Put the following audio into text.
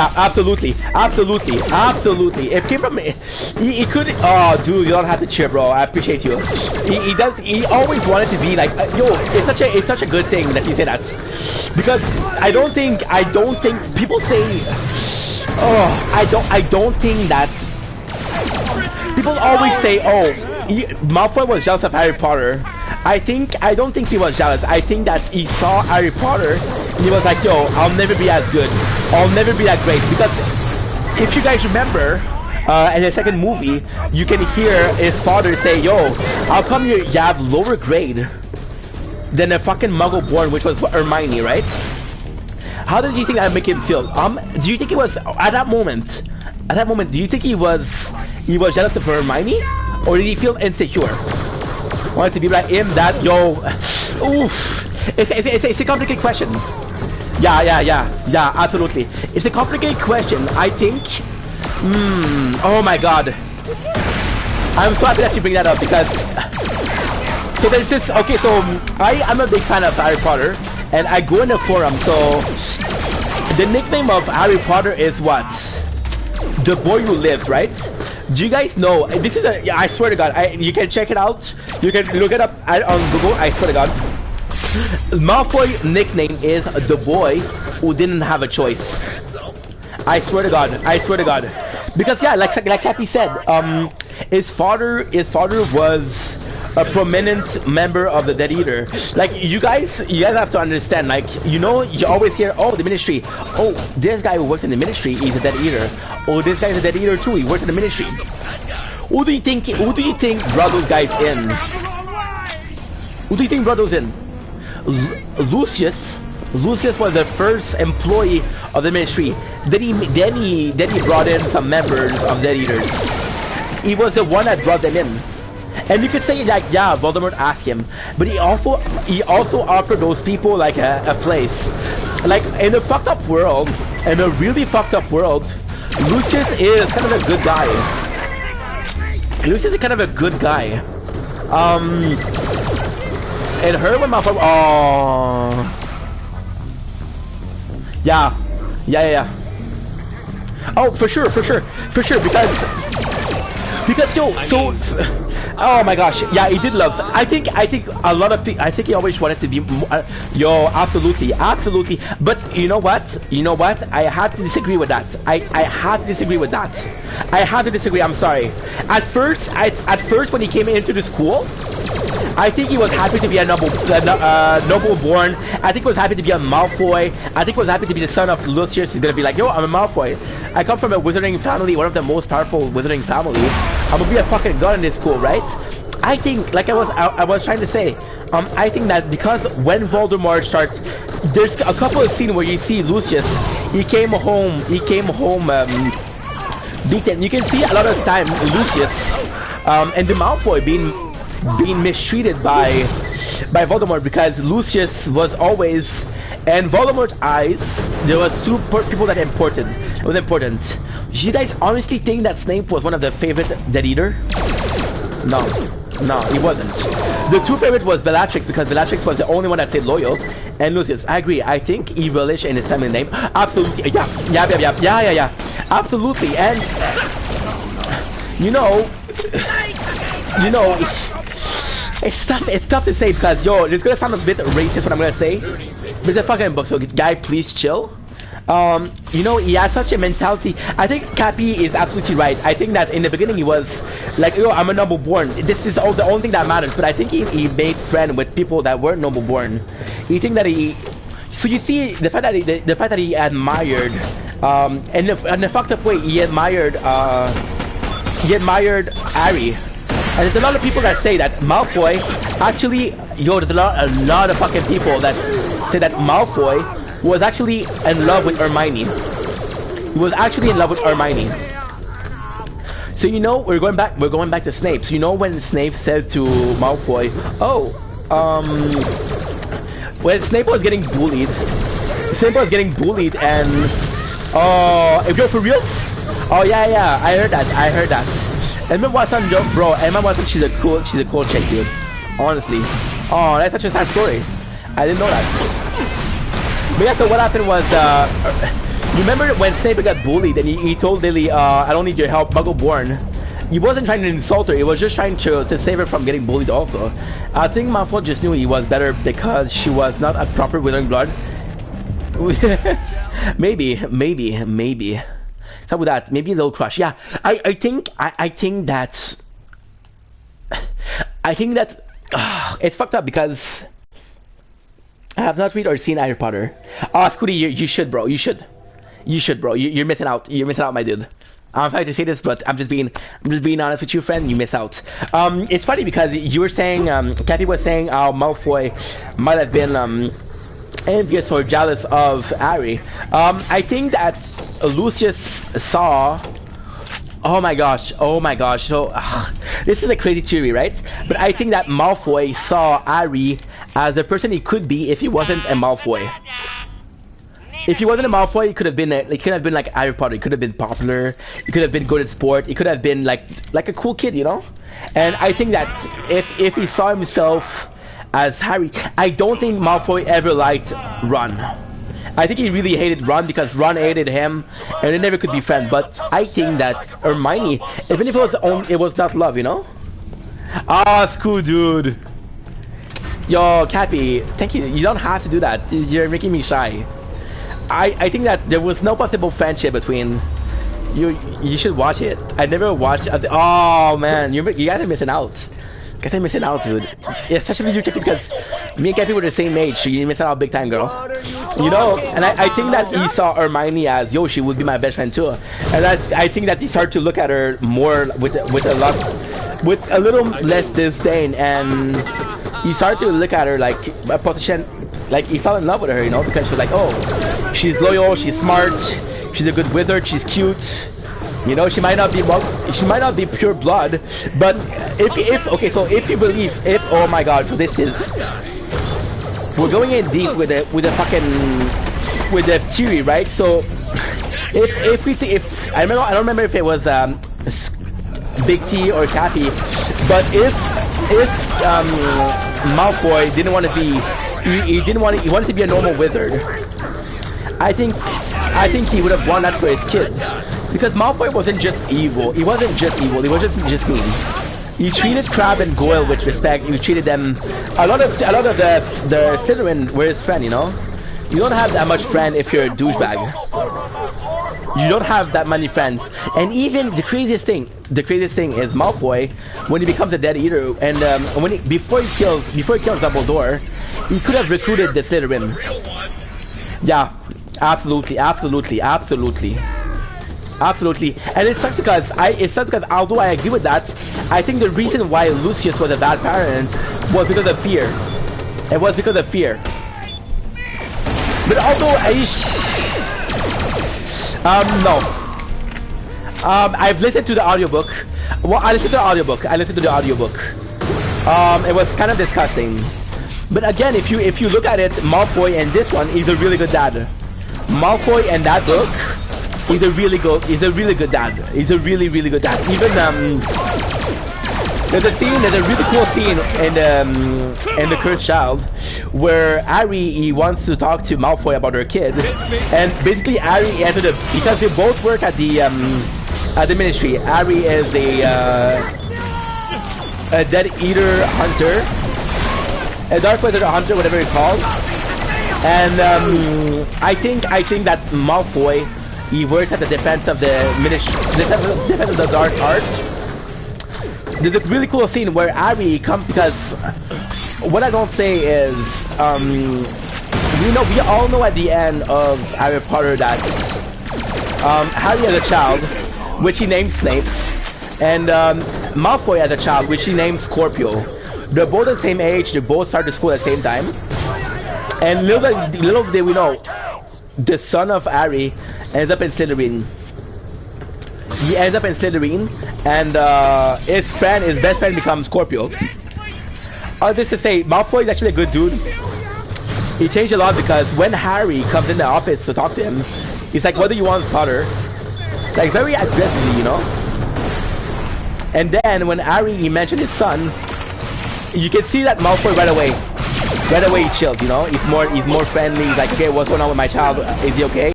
yeah, absolutely, absolutely, absolutely. It came from me. He could. Oh, dude, you don't have to cheer, bro. I appreciate you. He does. He always wanted to be like, yo. It's such a good thing that you say that, because I don't think people say. Oh, I don't think that. People always say, oh, Malfoy was jealous of Harry Potter. I don't think he was jealous. I think that he saw Harry Potter and he was like, yo, I'll never be as good. I'll never be that great. Because if you guys remember, in the second movie, you can hear his father say, yo, how come you have lower grade than a fucking Muggle born, which was Hermione, right? How did you think that would make him feel? Do you think he was, at that moment, do you think he was jealous of Hermione? Or did he feel insecure? Wanted to be like him, that, yo, oof. It's a complicated question. Yeah, absolutely. It's a complicated question. I think, oh my god. I'm so happy that you bring that up because, so there's this, okay, so I'm a big fan of Harry Potter and I go in the forum, so the nickname of Harry Potter is what? The boy who lives, right? Do you guys know, this is a, I swear to god, you can check it out, you can look it up on Google, I swear to god. Malfoy nickname is the boy who didn't have a choice. I swear to god, because yeah, like Kathy said, his father was a prominent member of the Death Eater. Like you guys have to understand, like, you know, you always hear, oh, the Ministry, oh, this guy who works in the Ministry is a Death Eater, oh, this guy's a Death Eater too, he works in the Ministry. Who do you think brought those guys in? Who do you think brought those in? Lucius was the first employee of the Ministry. Then he brought in some members of Death Eaters. He was the one that brought them in. And you could say like, yeah, Voldemort asked him, but he also offered those people like a place. Like in a fucked up world, in a really fucked up world, Lucius is kind of a good guy. Lucius is kind of a good guy. And her when Malfoy, oh, yeah. Oh, for sure, because yo, so. Oh my gosh, yeah, he did love. I think a lot of people. I think he always wanted to be. Yo, absolutely. But you know what? I have to disagree with that. I have to disagree with that. I'm sorry. At first, when he came into the school, I think he was happy to be a noble born. I think he was happy to be a Malfoy. I think he was happy to be the son of Lucius. He's gonna be like, yo, I'm a Malfoy. I come from a wizarding family, one of the most powerful wizarding families. I'm gonna be a fucking god in this school, right? I think, like I was trying to say, I think that because when Voldemort starts, there's a couple of scenes where you see Lucius, he came home beaten. You can see a lot of time Lucius and the Malfoy being mistreated by Voldemort, because Lucius was always, in Voldemort's eyes, there was two people that was important. Do you guys honestly think that Snape was one of the favorite Death Eater? No, he wasn't. The two favorite was Bellatrix, because Bellatrix was the only one that stayed loyal, and Lucius. I agree. I think he relished in his family name. Absolutely. Yeah. Absolutely. And you know, it's tough to say, because yo, it's gonna sound a bit racist what I'm gonna say, but it's a fucking book, so guy, please chill. You know, he has such a mentality. I think Cappy is absolutely right. I think that in the beginning he was like, yo, I'm a noble born. This is the only thing that matters. But I think he made friends with people that weren't noble born. You think that so you see the fact that he admired, in a fucked up way, he admired Harry. And there's a lot of people that say that Malfoy actually, yo, there's a lot of fucking people that say that Malfoy was actually in love with Hermione. He was actually in love with Hermione. So you know, we're going back to Snape. So you know when Snape said to Malfoy, oh, when Snape was getting bullied, and if you're for real, oh yeah, I heard that. Emma Watson, bro, Emma Watson, she's a cool chick, dude. Honestly. Oh, that's such a sad story. I didn't know that. But yeah, so what happened was, You remember when Snape got bullied and he told Lily, I don't need your help, Muggle-born. He wasn't trying to insult her, he was just trying to save her from getting bullied also. I think Malfoy just knew he was better because she was not a proper Withering Blood. maybe. Something with that, maybe a little crush. Yeah, I think that it's fucked up because I have not read or seen Harry Potter. Oh, Scooty, you should, bro. You should, bro. You're missing out. You're missing out, my dude. I'm sorry to say this, but I'm just being honest with you, friend. You miss out. It's funny because you were saying, Kathy was saying, Malfoy might have been envious or jealous of Harry. I think that Lucius saw. Oh my gosh. So this is a crazy theory, right? But I think that Malfoy saw Harry as the person he could be if he wasn't a Malfoy. If he wasn't a Malfoy, he could have been like Harry Potter. He could have been popular. He could have been good at sport. He could have been like a cool kid, you know. And I think that if he saw himself as Harry, I don't think Malfoy ever liked Ron. I think he really hated Ron because Ron hated him, and they never could be friends. But I think that Hermione, even if it was not love, you know. Ah, school dude. Yo, Cappy, thank you. You don't have to do that. You're making me shy. I think that there was no possible friendship between you. You should watch it. I never watched. Oh man, you guys are missing out. You guys are missing out, dude. Especially you, Kathy, because me and Kathy were the same age. So you missing out big time, girl. You know, and I think that he saw Hermione as, yo, she would be my best friend too. And I think that he started to look at her more with a little less disdain, and he started to look at her like a potential. Like he fell in love with her, you know, because she's like, oh, she's loyal, she's smart, she's a good wizard, she's cute. You know, she might not be pure blood, but okay, so if you believe, oh my god, so this is, we're going in deep with the theory, right? So if I don't remember if it was Big T or Cappy, but if Malfoy didn't want to be. He wanted to be a normal wizard. I think he would have won that for his kid, because Malfoy wasn't just evil. He wasn't just evil. He was just mean. He treated Crabbe and Goyle with respect. He treated them. A lot of the Slytherin were his friend. You know, you don't have that much friend if you're a douchebag. You don't have that many friends. And even the craziest thing is Malfoy, when he becomes a Death Eater, and before he kills Dumbledore, he could have recruited the Slytherin. Yeah, absolutely. And it sucks because although I agree with that, I think the reason why Lucius was a bad parent was because of fear. It was because of fear. But although no. I've listened to the audiobook. Well, I listened to the audiobook. It was kind of disgusting. But again, if you look at it, Malfoy and this one, he's a really good dad. Malfoy and that book, he's a really good dad. He's a really good dad. Even there's a really cool scene in the Cursed Child where Harry, he wants to talk to Malfoy about her kid, and basically Harry entered because they both work at the Ministry. Harry is a Death Eater hunter. A Dark Wizard Hunter, whatever it's called, and I think that Malfoy, he works at the defense of the defense of the Dark Arts. There's a really cool scene where Harry comes, because what I don't say is we all know at the end of Harry Potter that Harry as a child, which he named Snape, and Malfoy as a child, which he named Scorpio. They're both the same age, they both started school at the same time. And little did we know, the son of Harry ends up in Slytherin. He ends up in Slytherin, and his best friend becomes Scorpio. All this to say, Malfoy is actually a good dude. He changed a lot because when Harry comes in the office to talk to him, he's like, what do you want, Potter? Like, very aggressively, you know? And then when Harry, he mentioned his son, you can see that Malfoy right away he chilled, you know? He's more friendly. He's like, okay, what's going on with my child? Is he okay?